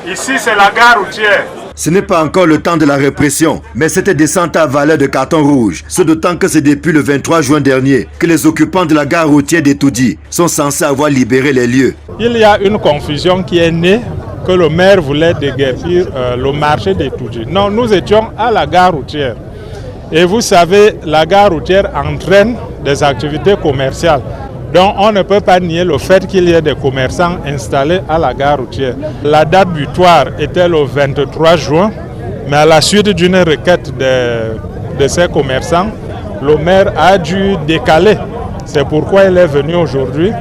Ici, c'est la gare routière. Ce n'est pas encore le temps de la répression, mais cette descente à valeur de carton rouge. Ce d'autant que c'est depuis le 23 juin dernier que les occupants de la gare routière d'Etoudi sont censés avoir libéré les lieux. Il y a une confusion qui est née que le maire voulait déguerpir le marché d'Etoudi. Non, nous étions à la gare routière. Et vous savez, la gare routière entraîne des activités commerciales. Donc on ne peut pas nier le fait qu'il y ait des commerçants installés à la gare routière. La date butoir était le 23 juin, mais à la suite d'une requête de ces commerçants, le maire a dû décaler. C'est pourquoi il est venu aujourd'hui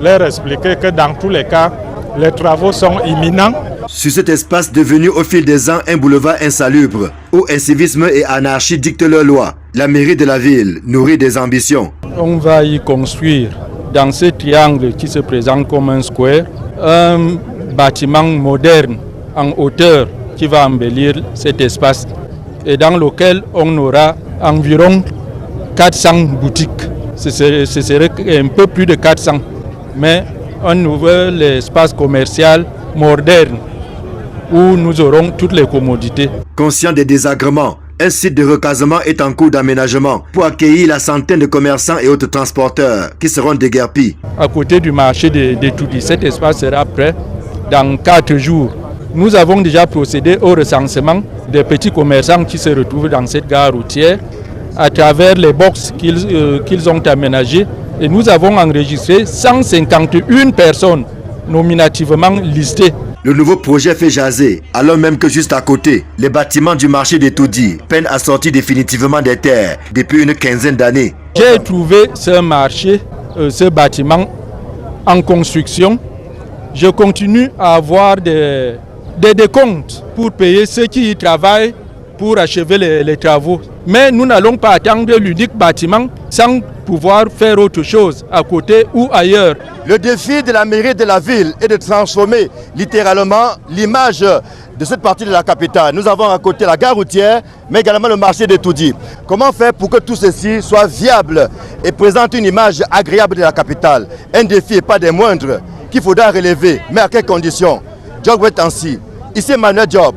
leur expliquer que dans tous les cas, les travaux sont imminents. Sur cet espace devenu au fil des ans un boulevard insalubre, où incivisme et anarchie dictent leurs lois, la mairie de la ville nourrit des ambitions. On va y construire, dans ce triangle qui se présente comme un square, un bâtiment moderne en hauteur qui va embellir cet espace et dans lequel on aura environ 400 boutiques. Ce serait un peu plus de 400, mais un nouvel espace commercial moderne où nous aurons toutes les commodités. Conscient des désagréments, un site de recasement est en cours d'aménagement pour accueillir la centaine de commerçants et autres transporteurs qui seront déguerpis. À côté du marché d'Etoudi, cet espace sera prêt dans 4 jours. Nous avons déjà procédé au recensement des petits commerçants qui se retrouvent dans cette gare routière à travers les boxes qu'ils ont aménagées. Et nous avons enregistré 151 personnes nominativement listées. Le nouveau projet fait jaser, alors même que juste à côté, les bâtiments du marché d'Etoudi peinent à sortir définitivement des terres depuis une quinzaine d'années. J'ai trouvé ce marché, ce bâtiment en construction. Je continue à avoir des décomptes pour payer ceux qui y travaillent pour achever les travaux. Mais nous n'allons pas attendre l'unique bâtiment sans pouvoir faire autre chose à côté ou ailleurs. Le défi de la mairie de la ville est de transformer littéralement l'image de cette partie de la capitale. Nous avons à côté la gare routière, mais également le marché d'Etoudi. Comment faire pour que tout ceci soit viable et présente une image agréable de la capitale? Un défi et pas des moindres qu'il faudra relever, mais à quelles conditions? Job Wetansi, ici Emmanuel Job.